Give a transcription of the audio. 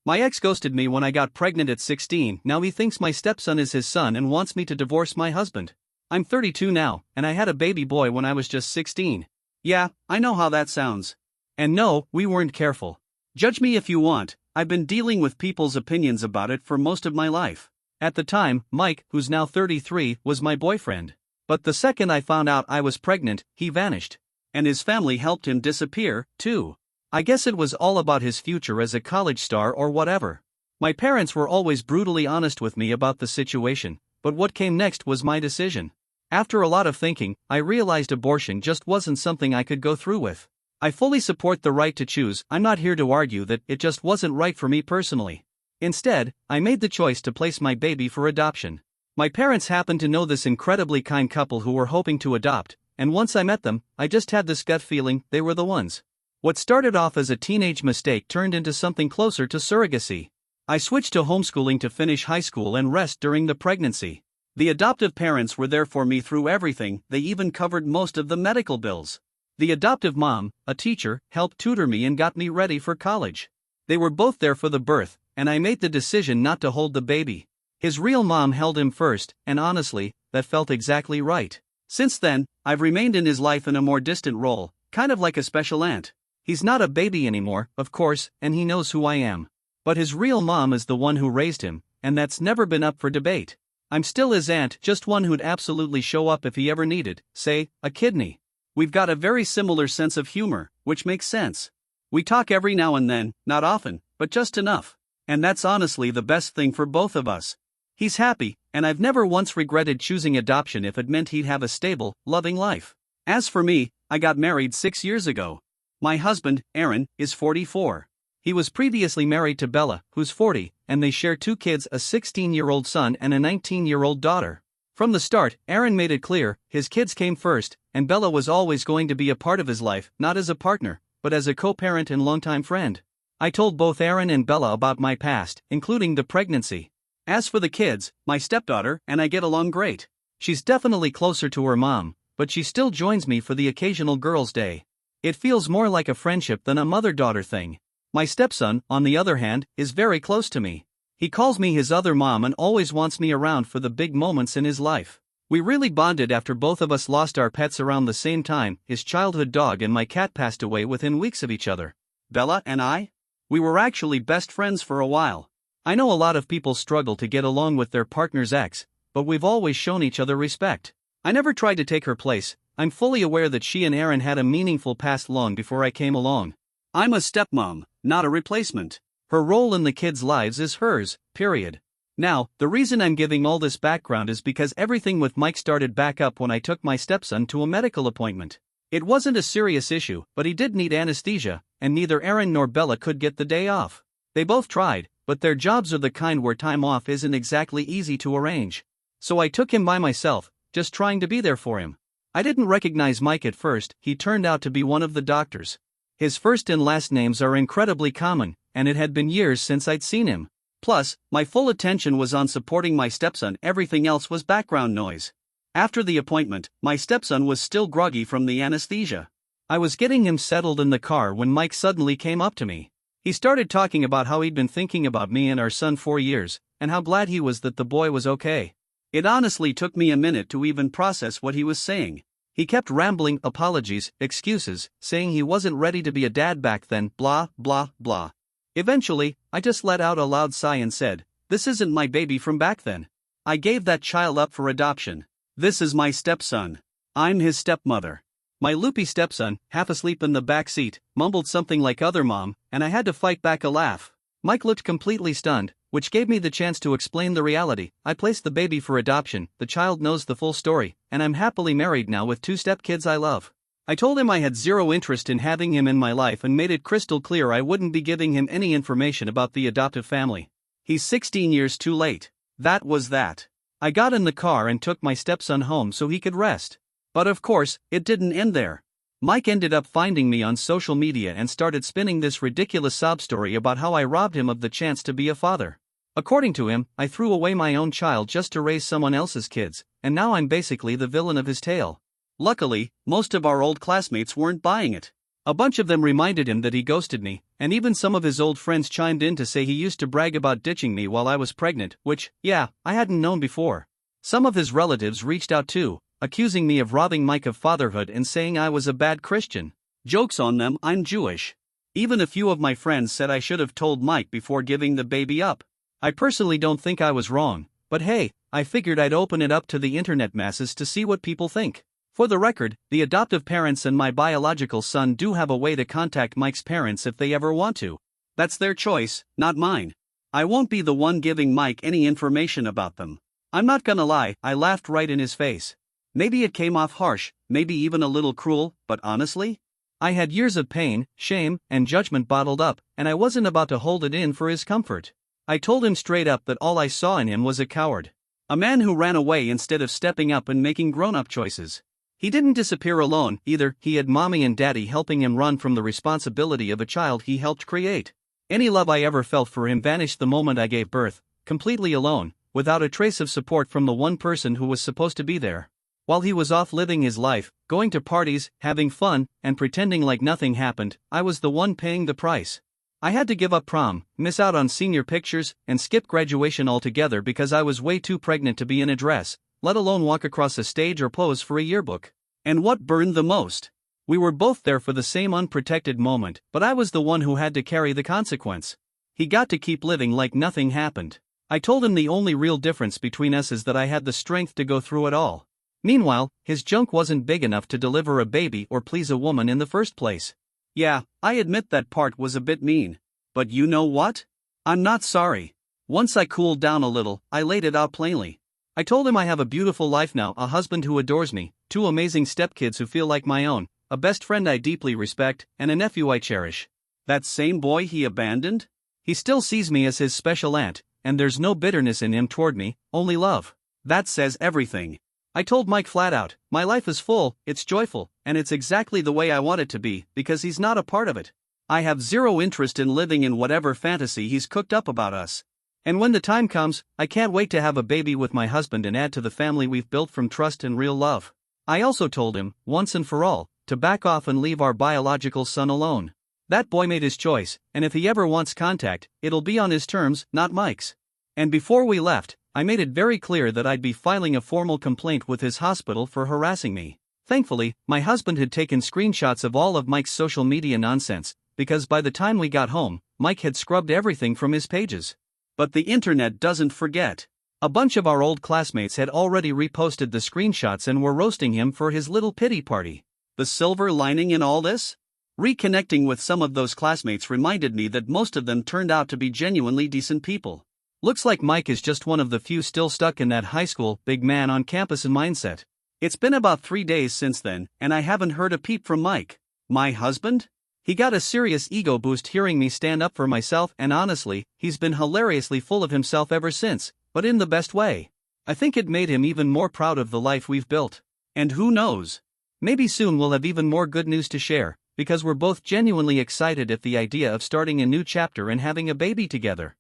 My ex ghosted me when I got pregnant at 16, now he thinks my stepson is his son and wants me to divorce my husband. I'm 32 now, and I had a baby boy when I was just 16. Yeah, I know how that sounds. And no, we weren't careful. Judge me if you want, I've been dealing with people's opinions about it for most of my life. At the time, Mike, who's now 33, was my boyfriend. But the second I found out I was pregnant, he vanished. And his family helped him disappear, too. I guess it was all about his future as a college star or whatever. My parents were always brutally honest with me about the situation, but what came next was my decision. After a lot of thinking, I realized abortion just wasn't something I could go through with. I fully support the right to choose, I'm not here to argue that it just wasn't right for me personally. Instead, I made the choice to place my baby for adoption. My parents happened to know this incredibly kind couple who were hoping to adopt, and once I met them, I just had this gut feeling they were the ones. What started off as a teenage mistake turned into something closer to surrogacy. I switched to homeschooling to finish high school and rest during the pregnancy. The adoptive parents were there for me through everything, they even covered most of the medical bills. The adoptive mom, a teacher, helped tutor me and got me ready for college. They were both there for the birth, and I made the decision not to hold the baby. His real mom held him first, and honestly, that felt exactly right. Since then, I've remained in his life in a more distant role, kind of like a special aunt. He's not a baby anymore, of course, and he knows who I am. But his real mom is the one who raised him, and that's never been up for debate. I'm still his aunt, just one who'd absolutely show up if he ever needed, say, a kidney. We've got a very similar sense of humor, which makes sense. We talk every now and then, not often, but just enough. And that's honestly the best thing for both of us. He's happy, and I've never once regretted choosing adoption if it meant he'd have a stable, loving life. As for me, I got married 6 years ago. My husband, Aaron, is 44. He was previously married to Bella, who's 40, and they share 2 kids, a 16-year-old son and a 19-year-old daughter. From the start, Aaron made it clear, his kids came first, and Bella was always going to be a part of his life, not as a partner, but as a co-parent and longtime friend. I told both Aaron and Bella about my past, including the pregnancy. As for the kids, my stepdaughter and I get along great. She's definitely closer to her mom, but she still joins me for the occasional girls' day. It feels more like a friendship than a mother-daughter thing. My stepson, on the other hand, is very close to me. He calls me his other mom and always wants me around for the big moments in his life. We really bonded after both of us lost our pets around the same time. His childhood dog and my cat passed away within weeks of each other. Bella and I? We were actually best friends for a while. I know a lot of people struggle to get along with their partner's ex, but we've always shown each other respect. I never tried to take her place. I'm fully aware that she and Aaron had a meaningful past long before I came along. I'm a stepmom, not a replacement. Her role in the kids' lives is hers, period. Now, the reason I'm giving all this background is because everything with Mike started back up when I took my stepson to a medical appointment. It wasn't a serious issue, but he did need anesthesia, and neither Aaron nor Bella could get the day off. They both tried, but their jobs are the kind where time off isn't exactly easy to arrange. So I took him by myself, just trying to be there for him. I didn't recognize Mike at first. He turned out to be one of the doctors. His first and last names are incredibly common, and it had been years since I'd seen him. Plus, my full attention was on supporting my stepson, everything else was background noise. After the appointment, my stepson was still groggy from the anesthesia. I was getting him settled in the car when Mike suddenly came up to me. He started talking about how he'd been thinking about me and our son for years, and how glad he was that the boy was okay. It honestly took me a minute to even process what he was saying. He kept rambling apologies, excuses, saying he wasn't ready to be a dad back then, blah, blah, blah. Eventually, I just let out a loud sigh and said, "This isn't my baby from back then. I gave that child up for adoption. This is my stepson. I'm his stepmother." My loopy stepson, half asleep in the back seat, mumbled something like "other mom," and I had to fight back a laugh. Mike looked completely stunned, which gave me the chance to explain the reality. I placed the baby for adoption, the child knows the full story, and I'm happily married now with 2 stepkids I love. I told him I had zero interest in having him in my life and made it crystal clear I wouldn't be giving him any information about the adoptive family. He's 16 years too late. That was that. I got in the car and took my stepson home so he could rest. But of course, it didn't end there. Mike ended up finding me on social media and started spinning this ridiculous sob story about how I robbed him of the chance to be a father. According to him, I threw away my own child just to raise someone else's kids, and now I'm basically the villain of his tale. Luckily, most of our old classmates weren't buying it. A bunch of them reminded him that he ghosted me, and even some of his old friends chimed in to say he used to brag about ditching me while I was pregnant, which, yeah, I hadn't known before. Some of his relatives reached out too, accusing me of robbing Mike of fatherhood and saying I was a bad Christian. Joke's on them, I'm Jewish. Even a few of my friends said I should have told Mike before giving the baby up. I personally don't think I was wrong, but hey, I figured I'd open it up to the internet masses to see what people think. For the record, the adoptive parents and my biological son do have a way to contact Mike's parents if they ever want to. That's their choice, not mine. I won't be the one giving Mike any information about them. I'm not gonna lie, I laughed right in his face. Maybe it came off harsh, maybe even a little cruel, but honestly, I had years of pain, shame, and judgment bottled up, and I wasn't about to hold it in for his comfort. I told him straight up that all I saw in him was a coward. A man who ran away instead of stepping up and making grown-up choices. He didn't disappear alone, either. He had mommy and daddy helping him run from the responsibility of a child he helped create. Any love I ever felt for him vanished the moment I gave birth, completely alone, without a trace of support from the one person who was supposed to be there. While he was off living his life, going to parties, having fun, and pretending like nothing happened, I was the one paying the price. I had to give up prom, miss out on senior pictures, and skip graduation altogether because I was way too pregnant to be in a dress, let alone walk across a stage or pose for a yearbook. And what burned the most? We were both there for the same unprotected moment, but I was the one who had to carry the consequence. He got to keep living like nothing happened. I told him the only real difference between us is that I had the strength to go through it all. Meanwhile, his junk wasn't big enough to deliver a baby or please a woman in the first place. Yeah, I admit that part was a bit mean. But you know what? I'm not sorry. Once I cooled down a little, I laid it out plainly. I told him I have a beautiful life now, a husband who adores me, 2 amazing stepkids who feel like my own, a best friend I deeply respect, and a nephew I cherish. That same boy he abandoned? He still sees me as his special aunt, and there's no bitterness in him toward me, only love. That says everything. I told Mike flat out, my life is full, it's joyful, and it's exactly the way I want it to be, because he's not a part of it. I have zero interest in living in whatever fantasy he's cooked up about us. And when the time comes, I can't wait to have a baby with my husband and add to the family we've built from trust and real love. I also told him, once and for all, to back off and leave our biological son alone. That boy made his choice, and if he ever wants contact, it'll be on his terms, not Mike's. And before we left, I made it very clear that I'd be filing a formal complaint with his hospital for harassing me. Thankfully, my husband had taken screenshots of all of Mike's social media nonsense, because by the time we got home, Mike had scrubbed everything from his pages. But the internet doesn't forget. A bunch of our old classmates had already reposted the screenshots and were roasting him for his little pity party. The silver lining in all this? Reconnecting with some of those classmates reminded me that most of them turned out to be genuinely decent people. Looks like Mike is just one of the few still stuck in that high school big man on campus mindset. It's been about 3 days since then, and I haven't heard a peep from Mike. My husband? He got a serious ego boost hearing me stand up for myself, and honestly, he's been hilariously full of himself ever since, but in the best way. I think it made him even more proud of the life we've built. And who knows? Maybe soon we'll have even more good news to share, because we're both genuinely excited at the idea of starting a new chapter and having a baby together.